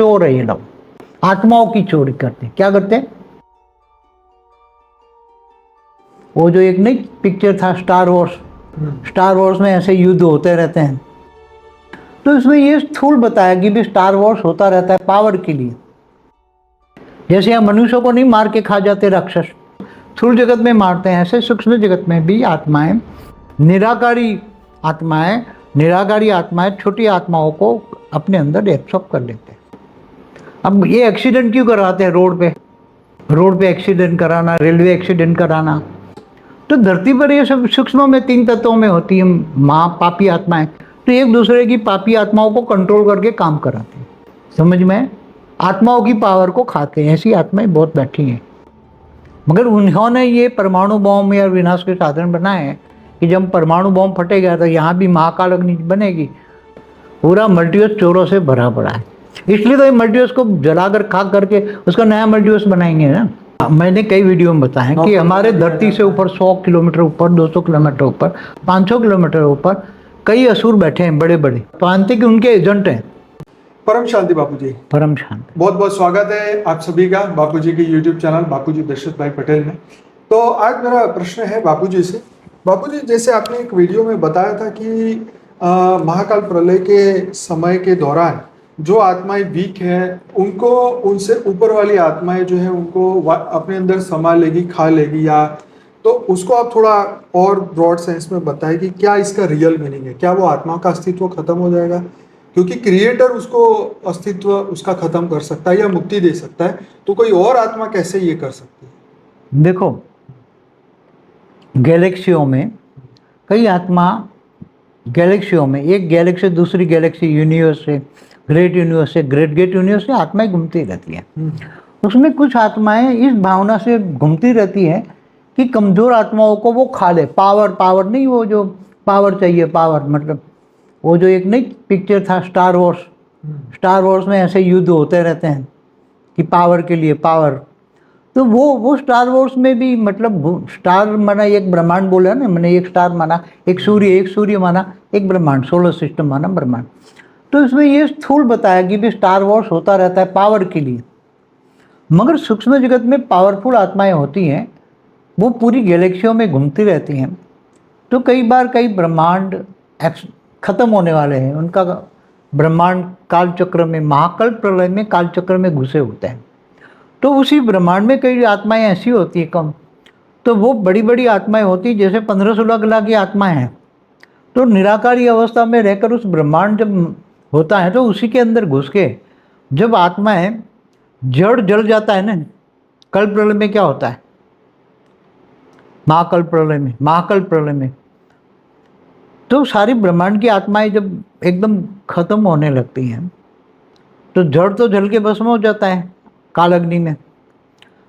चोर है ये लोग, आत्माओं की चोरी करते हैं। क्या करते हैं? वो जो एक नहीं पिक्चर था स्टार वॉर्स में ऐसे युद्ध होते रहते हैं, तो इसमें ये स्थूल बताया कि भी स्टार वॉर्स होता रहता है पावर के लिए। जैसे यहाँ मनुष्यों को नहीं मार के खा जाते राक्षस, स्थूल जगत में मारते हैं, ऐसे सूक्ष्म जगत में भी आत्माएं, निराकारी आत्माएं छोटी आत्माओं को अपने अंदर एब्सॉर्ब कर लेते हैं। अब ये एक्सीडेंट क्यों कराते हैं? रोड पे एक्सीडेंट कराना, रेलवे एक्सीडेंट कराना। तो धरती पर ये सब सूक्ष्म में 3 तत्वों में होती है माँ पापी आत्माएं, तो एक दूसरे की पापी आत्माओं को कंट्रोल करके काम कराते हैं। समझ में? आत्माओं की पावर को खाते हैं। ऐसी आत्माएं बहुत बैठी हैं, मगर उन्होंने ये परमाणु बॉम्ब या विनाश के साधन बनाए हैं कि जब परमाणु बॉम्ब फटेगा तो यहाँ भी महाकाल अग्नि बनेगी। पूरा मल्टीवर्स चोरों से भरा पड़ा है, इसलिए तो ये मल्टीवर्स को जलाकर खाक करके उसका नया मल्टीवर्स बनाएंगे ना। मैंने कई वीडियो में बताया कि हमारे धरती से ऊपर 100 किलोमीटर ऊपर, 200 किलोमीटर ऊपर, 500 किलोमीटर ऊपर कई असुर बैठे हैं बड़े बड़े, मानते कि उनके एजेंट हैं। परम शांति बापूजी, परम शांति। बहुत बहुत स्वागत है आप सभी का बापूजी के YouTube चैनल बापूजी दशरथ भाई पटेल में। तो आज मेरा प्रश्न है बापूजी से। बापूजी, जैसे आपने एक वीडियो में बताया था कि महाकाल प्रलय के समय के दौरान जो आत्माएं वीक हैं उनको उनसे ऊपर वाली आत्माएं जो है उनको अपने अंदर समा लेगी, खा लेगी, या तो उसको आप थोड़ा और ब्रॉड सेंस में बताएं कि क्या इसका रियल मीनिंग है। क्या वो आत्मा का अस्तित्व खत्म हो जाएगा क्योंकि क्रिएटर उसको अस्तित्व उसका खत्म कर सकता है या मुक्ति दे सकता है, तो कोई और आत्मा कैसे ये कर सकती है? देखो, गैलेक्सियों में कई आत्मा, गैलेक्सियों में एक गैलेक्सी दूसरी गैलेक्सी, यूनिवर्स से ग्रेट यूनिवर्स से ग्रेट यूनिवर्स से आत्माएं घूमती रहती हैं। उसमें कुछ आत्माएं इस भावना से घूमती रहती हैं कि कमज़ोर आत्माओं को वो खा ले। पावर नहीं, वो जो पावर चाहिए, पावर मतलब वो जो एक नहीं पिक्चर था स्टार वॉर्स में ऐसे युद्ध होते रहते हैं कि पावर के लिए पावर। तो वो स्टार वॉर्स में भी मतलब स्टार माना एक ब्रह्मांड बोला ना, मैंने एक स्टार माना, एक सूर्य माना, एक ब्रह्मांड, सोलर सिस्टम माना ब्रह्मांड। तो इसमें ये स्थूल बताया कि भी स्टार वॉर्स होता रहता है पावर के लिए, मगर सूक्ष्म जगत में पावरफुल आत्माएं होती हैं, वो पूरी गैलेक्सियों में घूमती रहती हैं। तो कई बार कई ब्रह्मांड खत्म होने वाले हैं, उनका ब्रह्मांड काल चक्र में, महाकाल प्रलय में काल चक्र में घुसे होते हैं। तो उसी ब्रह्मांड में कई आत्माएं ऐसी होती है कम, तो वो बड़ी बड़ी आत्माएं होती, जैसे 15-16 कला की आत्माएं हैं। तो निराकारी अवस्था में रहकर उस ब्रह्मांड जब होता है तो उसी के अंदर घुस के जब आत्माएं जड़ जल जाता है ना, कल प्रलय में क्या होता है, महाकाल प्रलय में तो सारी ब्रह्मांड की आत्माएं जब एकदम खत्म होने लगती हैं तो जड़ तो जल के भस्म हो जाता है काल अग्नि में।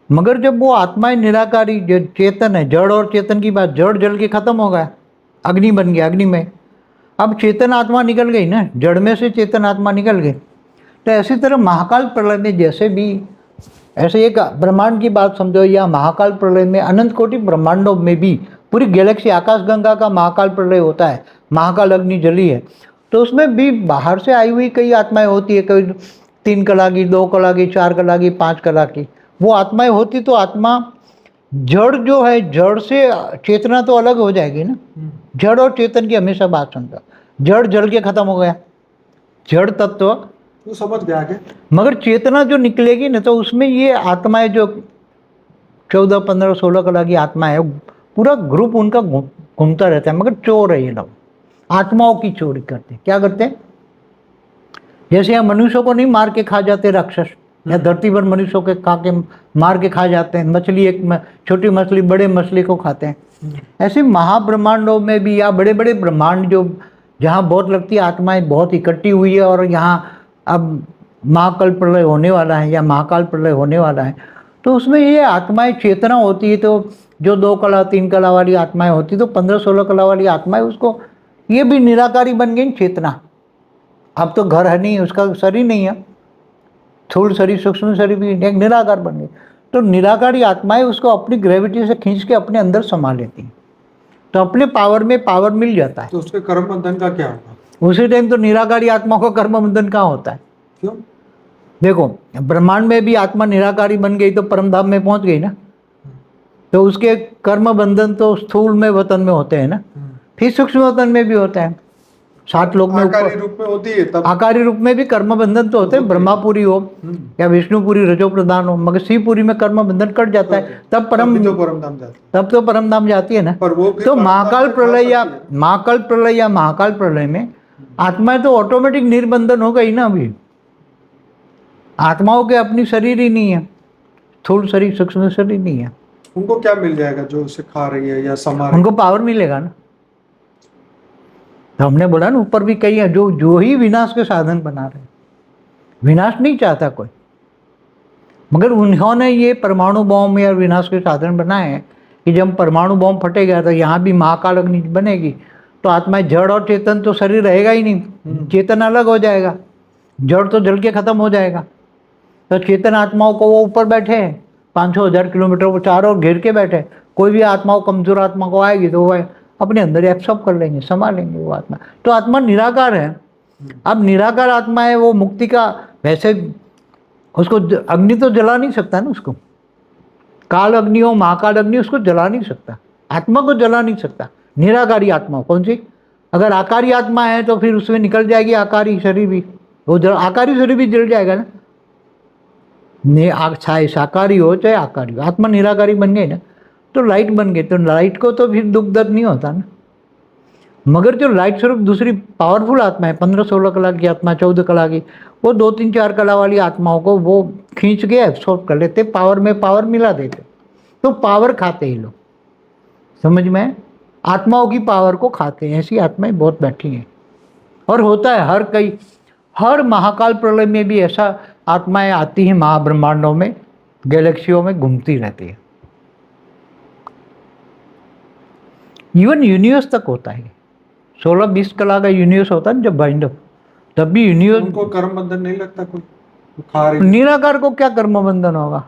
मगर जब वो आत्माएं निराकारी जो चेतन है, जड़ और चेतन की बात, जड़ जल के खत्म हो गया, अग्नि बन गया, अग्नि में अब चेतन आत्मा निकल गई ना, जड़ में से चेतन आत्मा निकल गई। तो ऐसी तरह महाकाल प्रलय में जैसे भी ऐसे एक ब्रह्मांड की बात समझो, या महाकाल प्रलय में अनंत कोटि ब्रह्मांडों में भी पूरी गैलेक्सी आकाशगंगा का महाकाल प्रलय होता है, महाकाल अग्नि जली है, तो उसमें भी बाहर से आई हुई कई आत्माएं होती है, कोई 3 कला की, 2 कला की, 4 कला की, 5 कला की वो आत्माएं होती। तो आत्मा जड़ जो है, जड़ से चेतना तो अलग हो जाएगी ना। जड़ और चेतन की हमेशा बात समझो, जड़ जल के खत्म हो गया, जड़ तत्व तो समझ गया आगे। मगर चेतना जो निकलेगी ना, तो उसमें ये आत्माएं जो 14, 15, 16 कला की आत्मा है, पूरा ग्रुप उनका घूमता रहता है। मगर चोर है ये लोग, आत्माओं की चोरी करते हैं। क्या करते हैं? जैसे यहाँ मनुष्यों को नहीं मार के खा जाते राक्षस, या धरती पर मनुष्यों के खा के मार के खा जाते हैं, मछली एक छोटी मछली बड़े मछली को खाते हैं। ऐसे महाब्रह्मांडों में भी, या बड़े बड़े ब्रह्मांड जो जहाँ बहुत लगती है आत्माएं बहुत इकट्ठी हुई है, और यहाँ अब महाकाल प्रलय होने वाला है या महाकाल प्रलय होने वाला है, तो उसमें ये आत्माएं चेतना होती है। तो जो 2 कला 3 कला वाली आत्माएं होती, तो 15-16 कला वाली आत्माएं उसको, ये भी निराकारी बन गई चेतना। अब तो घर है नहीं, उसका शरीर नहीं है, स्थूल शरीर सूक्ष्म शरीर भी एक निराकार बन गई। तो निराकारी आत्माएं उसको अपनी ग्रेविटी से खींच के अपने अंदर समा लेती हैं, तो अपने पावर में पावर मिल जाता है। तो उसके कर्म बंधन का क्या होगा? उसी टाइम तो निराकारी आत्मा को कर्म बंधन कहाँ होता है? क्यों? देखो ब्रह्मांड में भी आत्मा निराकारी बन गई तो परम धाम में पहुंच गई ना। तो उसके कर्म बंधन तो स्थूल में वतन में होते हैं ना, फिर सूक्ष्म वतन में भी होता है। 7 लोक में आकारी ऊपर रूप में होती है तब। आकारी रूप में भी कर्म बंधन तो होते हैं, ब्रह्मापुरी हो या विष्णुपुरी रजो प्रधान हो, मगर शिवपुरी में कर्म बंधन कट जाता है, तब तभी तो परम धाम जाती है। तब तो परम धाम जाती है ना। पर वो फिर तो परम धाम महाकाल में प्रलय या खा सकती है। महाकाल प्रलय में आत्माएं तो ऑटोमेटिक निर्बंधन हो गई ना। अभी आत्माओं के अपनी शरीर ही नहीं है, स्थूल शरीर सूक्ष्म शरीर नहीं है, उनको क्या मिल जाएगा जो उसे खा रही है या समा रही उनको पावर मिलेगा ना। तो हमने बोला ना ऊपर भी कई है जो ही विनाश के साधन बना रहे हैं। विनाश नहीं चाहता कोई, मगर उन्होंने ये परमाणु बॉम्ब या विनाश के साधन बनाए हैं कि जब परमाणु बॉम्ब फटेगा तो यहाँ भी महाकाल अग्नि बनेगी, तो आत्मा जड़ और चेतन तो शरीर रहेगा ही नहीं, चेतन अलग हो जाएगा, जड़ तो जल के खत्म हो जाएगा। तो चेतन आत्माओं को वो ऊपर बैठे हैं 500,000 किलोमीटर वो चारों ओर घेर के बैठे। कोई भी आत्माओं कमजोर आत्मा को आएगी तो वह अपने अंदर एब्सॉर्ब कर लेंगे, समा लेंगे वो आत्मा। तो आत्मा निराकार है। अब निराकार आत्मा है, वो मुक्ति का वैसे उसको अग्नि तो जला नहीं सकता ना, उसको काल अग्नि हो महाकाल अग्नि उसको जला नहीं सकता, आत्मा को जला नहीं सकता। निराकारी आत्मा कौन सी, अगर आकारी आत्मा है तो फिर उसमें निकल जाएगी आकारी शरीर भी, वो आकारी शरीर भी जल जाएगा ना। चाहे साकारी हो चाहे आकारी हो, आत्मा निराकारी बन गई ना तो लाइट बन गई, तो लाइट को तो फिर दुख दर्द नहीं होता ना। मगर जो लाइट स्वरूप दूसरी पावरफुल आत्मा है, 15-16 कला की आत्मा, 14 कला की, वो 2-3-4 कला वाली आत्माओं को वो खींच के एब्सॉर्ब कर लेते, पावर में पावर मिला देते, तो पावर खाते ही लोग। समझ में, आत्माओं की पावर को खाते हैं, ऐसी आत्माएं बहुत बैठी हैं। और होता है हर महाकाल प्रलय में भी ऐसा आत्माएं आती हैं, महाब्रह्मांडों में गैलेक्सियों में घूमती रहती है। इवन यूनिवर्स तक होता है, 16-20 कला का यूनिवर्स होता है जब बाइंड अप, तब भी यूनिवर्स। उनको कर्म बंधन नहीं लगता कोई खा रही? निराकार को क्या कर्म बंधन होगा,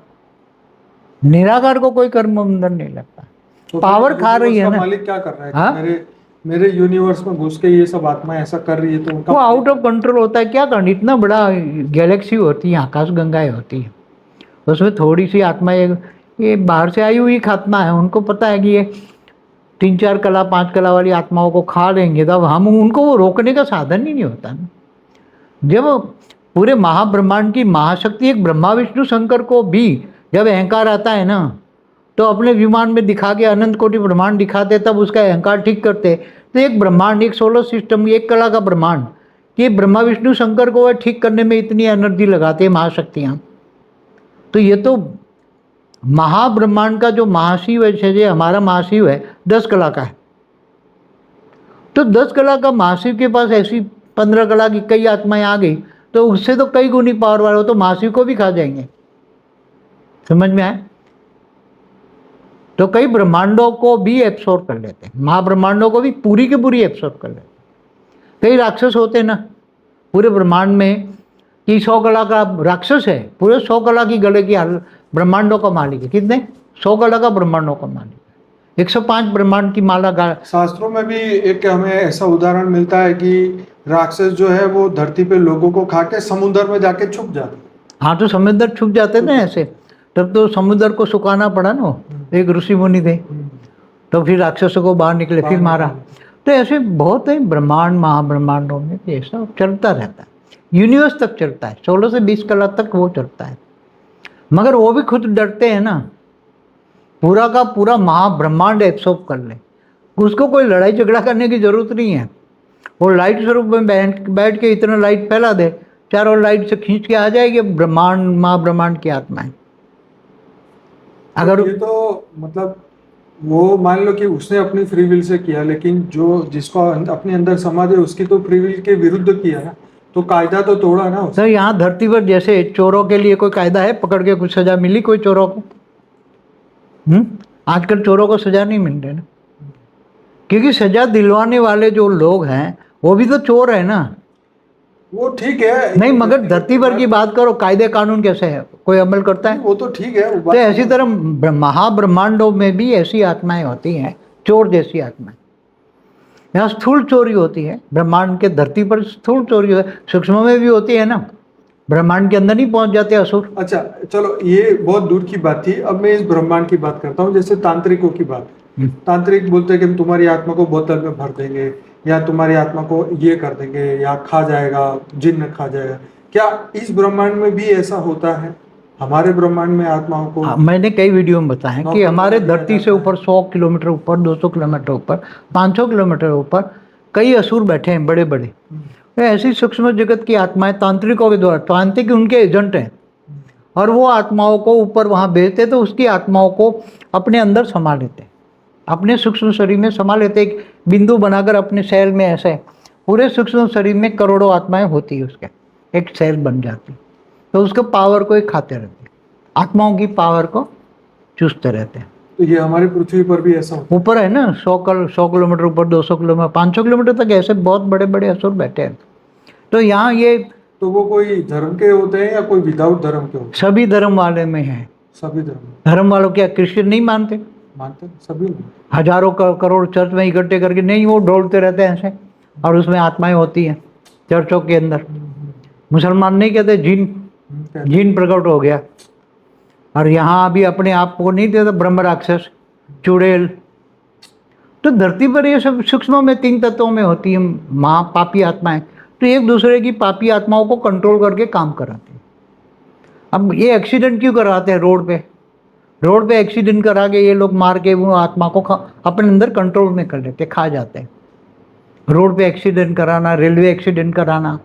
निराकार को कोई कर्म बंधन नहीं लगता, तो पावर खा रही है ना। मालिक क्या कर रहा है? हाँ? मेरे यूनिवर्स में घुस के ये सब आत्मा ऐसा कर रही है तो उनका वो आउट ऑफ कंट्रोल होता है। क्या करना, इतना बड़ा गैलेक्सी होती है, आकाश गंगाएं होती है, उसमें थोड़ी सी आत्मा ये बाहर से आई हुई आत्मा है, उनको पता है कि ये 3-4 कला 5 कला वाली आत्माओं को खा लेंगे, तब हम उनको वो रोकने का साधन ही नहीं होता ना। जब पूरे महाब्रह्मांड की महाशक्ति एक ब्रह्मा विष्णु शंकर को भी जब अहंकार आता है ना, तो अपने विमान में दिखा के अनंत कोटि ब्रह्मांड दिखाते, तब उसका अहंकार ठीक करते। तो एक ब्रह्मांड, एक सोलर सिस्टम, एक कला का ब्रह्मांड, ये ब्रह्मा विष्णु शंकर को ठीक करने में इतनी एनर्जी लगाते हैं महाशक्तियाँ। तो ये तो महाब्रह्मांड का जो महाशिव है, जैसे हमारा महाशिव है 10 कला का है, तो 10 कला का महाशिव के पास ऐसी 15 कला की कई आत्माएं आ गई, तो उससे तो कई गुनी पावर वाले हो, तो महाशिव को भी खा जाएंगे। समझ में आए? तो कई ब्रह्मांडों को भी एब्सॉर्ब कर लेते हैं, महाब्रह्मांडों को भी पूरी की पूरी एब्सॉर्ब कर लेते हैं। कई राक्षस होते हैं ना पूरे ब्रह्मांड में, कि 100 कला का राक्षस है, पूरे 100 कला की गले की ब्रह्मांडों का मालिक है। कितने? 100 कला का ब्रह्मांडों का मालिक है, 105 ब्रह्मांड की माला का। शास्त्रों में भी एक हमें ऐसा उदाहरण मिलता है कि राक्षस जो है वो धरती पे लोगों को खा के समुद्र में जाके छुप जाते। हाँ, तो समुद्र छुप जाते थे ऐसे, तब तो समुद्र को सुखाना पड़ा ना, एक ऋषि मुनि थे, तो फिर राक्षसों को बाहर निकले, फिर मारा। तो ऐसे बहुत है ब्रह्मांड महाब्रह्मांडों में ऐसा चलता रहता है, यूनिवर्स तक चलता है, 16 से 20 कला तक वो चलता है। मगर वो भी खुद डरते हैं ना, पूरा का पूरा महाब्रह्मांड एब्सॉर्ब कर ले, उसको कोई लड़ाई झगड़ा करने की जरूरत नहीं है। वो लाइट स्वरूप में बैठ के इतना लाइट फैला दे, चारों लाइट से खींच के आ जाएगी ब्रह्मांड महाब्रह्मांड की आत्माएं। अगर ये तो मतलब वो मान लो कि उसने अपनी फ्री विल से किया, लेकिन जो जिसको अपने अंदर समा दे उसकी तो फ्री विल के विरुद्ध किया ना, तो कायदा तो तोड़ा ना उसने। सर यहाँ धरती पर जैसे चोरों के लिए कोई कायदा है, पकड़ के कुछ सजा मिली कोई चोरों को? आजकल चोरों को सजा नहीं मिल रही ना, क्योंकि सजा दिलवाने वाले जो लोग हैं वो भी तो चोर है ना। वो ठीक है नहीं, मगर धरती पर की बात करो, कायदे कानून कैसे है, कोई अमल करता है? वो तो ठीक है। तो ऐसी तरह महाब्रह्मांडों में भी ऐसी आत्माएं होती हैं, चोर जैसी आत्माएं। यहाँ स्थूल चोरी होती है ब्रह्मांड के, धरती पर स्थूल चोरी है, सूक्ष्म में भी होती है ना, ब्रह्मांड के अंदर नहीं पहुंच जाते असुर। अच्छा चलो, ये बहुत दूर की बात थी। अब मैं इस ब्रह्मांड की बात करता हूँ। जैसे तांत्रिकों की बात, तांत्रिक बोलते हैं कि हम तुम्हारी आत्मा को बोतल में भर देंगे, या तुम्हारी आत्मा को ये कर देंगे, या खा जाएगा, जिन्न खा जाएगा। क्या इस ब्रह्मांड में भी ऐसा होता है? हमारे ब्रह्मांड में आत्माओं को मैंने कई वीडियो में बताया है कि हमारे धरती से ऊपर 100 किलोमीटर ऊपर, 200 किलोमीटर ऊपर, 500 किलोमीटर ऊपर कई असुर बैठे हैं बड़े बड़े। ऐसी सूक्ष्म जगत की आत्माएं तांत्रिकों के द्वारा, तांत्रिक उनके एजेंट हैं, और वो आत्माओं को ऊपर वहाँ भेजते तो उसकी आत्माओं को अपने अंदर समा लेते, अपने सूक्ष्म शरीर में समा लेते। एक बिंदु बनाकर अपने सेल में, ऐसे पूरे सूक्ष्म शरीर में करोड़ों आत्माएं होती है, उसके एक सेल बन जाती, तो उसके पावर को एक खाते रहते, आत्माओं की पावर को चूसते रहते हैं। तो ये हमारी पृथ्वी पर भी ऐसा होता ऊपर है ना 100 किलोमीटर ऊपर, 200 किलोमीटर, 500 किलोमीटर तक ऐसे बहुत बड़े बड़े असुर बैठे हैं। तो यहाँ ये तो वो कोई धर्म के होते हैं या कोई विदाउट धर्म के होते हैं? सभी धर्म वाले में है। सभी धर्म धर्म वालों क्या क्रिश्चियन नहीं मानते? मानते हैं, सभी में। हजारों करोड़ चर्च में इकट्ठे करके नहीं, वो डोलते रहते हैं ऐसे, और उसमें आत्माएं होती हैं चर्चों के अंदर। मुसलमान नहीं कहते जिन प्रकट हो गया। और यहाँ अभी अपने आप को नहीं देता ब्रह्म राक्षस, चुड़ैल। तो धरती पर ये सब सूक्ष्म में 3 तत्वों में होती है पापी आत्माएं। तो एक दूसरे की पापी आत्माओं को कंट्रोल करके काम कराते हैं। अब ये एक्सीडेंट क्यों कराते हैं रोड पे? रोड पे एक्सीडेंट करा के ये लोग मार के वो आत्मा को अपने अंदर कंट्रोल में कर लेते, खा जाते हैं। रोड पे एक्सीडेंट कराना, रेलवे एक्सीडेंट कराना,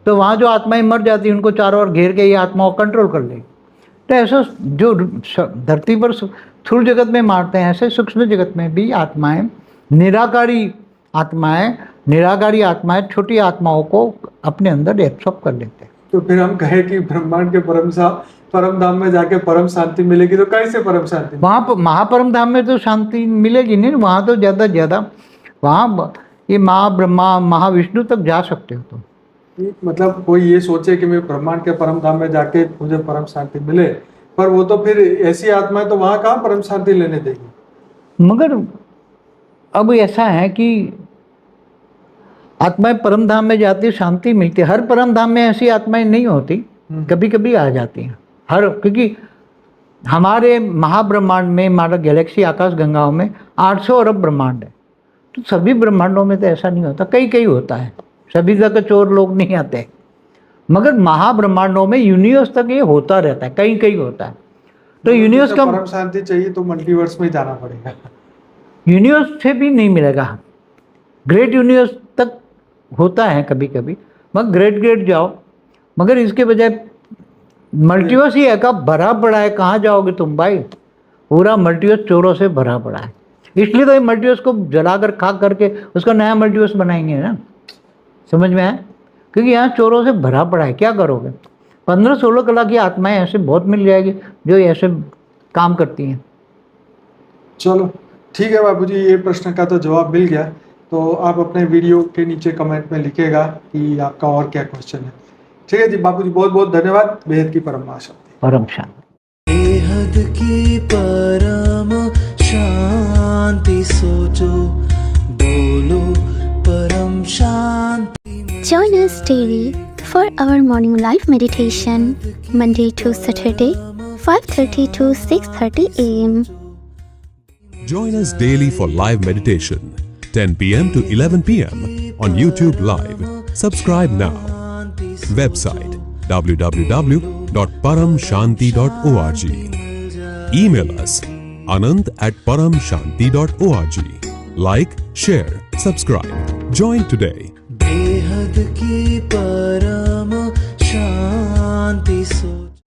तो वहाँ जो आत्माएं मर जाती हैं उनको चारों ओर घेर के ये आत्माओं को कंट्रोल कर ले। तो ऐसा जो धरती पर स्थूल जगत में मारते हैं, ऐसे सूक्ष्म जगत में भी आत्माएं, निराकारी आत्माएं छोटी आत्माओं को अपने अंदर एब्सॉर्ब कर लेते हैं। तो फिर हम कहें कि ब्रह्मांड के परम धाम में जाके परम शांति मिलेगी, तो कैसे परम शांति? वहाँ पर महापरम धाम में तो शांति मिलेगी नहीं, वहाँ तो ज़्यादा से ज़्यादा वहाँ ये ब्रह्मा महाविष्णु तक जा सकते हो तुम। मतलब कोई ये सोचे कि मैं ब्रह्मांड के परम धाम में जाके मुझे परम शांति मिले, पर वो तो फिर ऐसी आत्माएं तो वहाँ कहाँ परम शांति लेने देगी? मगर अब ऐसा है कि आत्माएं परम धाम में जाती, शांति मिलती है। हर परम धाम में ऐसी आत्माएं नहीं होती, कभी कभी आ जाती हैं। क्योंकि हमारे महाब्रह्मांड में, हमारा गैलेक्सी आकाश गंगाओं में 800 अरब ब्रह्मांड है। तो सभी ब्रह्मांडों में तो ऐसा नहीं होता, कई होता है, सभी जगह चोर लोग नहीं आते। मगर महाब्रह्मांडों में यूनिवर्स तक ये होता रहता है, कई होता है। तो यूनिवर्स का परम शांति चाहिए तो मल्टीवर्स में जाना पड़ेगा। यूनिवर्स से भी नहीं मिलेगा, ग्रेट यूनिवर्स तक होता है कभी कभी, मगर ग्रेट जाओ। मगर इसके बजाय मल्टीवर्स ही है का भरा पड़ा है, कहाँ जाओगे तुम भाई? पूरा मल्टीवर्स चोरों से भरा पड़ा है। इसलिए तो ये मल्टीवर्स को जलाकर खाक करके उसका नया मल्टीवर्स बनाएंगे ना, समझ में आया? क्योंकि यहाँ चोरों से भरा पड़ा है, क्या करोगे? 15-16 कला की आत्माएं ऐसे बहुत मिल जाएगी जो ऐसे काम करती हैं। चलो ठीक है बाबूजी, ये प्रश्न का तो जवाब मिल गया। तो आप अपने वीडियो के नीचे कमेंट में लिखेगा कि आपका और क्या क्वेश्चन है। ठीक है जी बाबूजी, बहुत बहुत धन्यवाद। बेहद की परम शांति। परम शांति। बेहद की परम शांति सोचो, बोलो परम शांति। Join us daily for our morning live meditation, Monday to Saturday, 5:30 to 6:30 a.m. Join us daily for live meditation, 10 p.m. to 11 p.m. on YouTube Live. Subscribe now. Website www.paramshanti.org. Email us anant@paramshanti.org. Like, share, subscribe. Join today. बेहद की परम शांति सो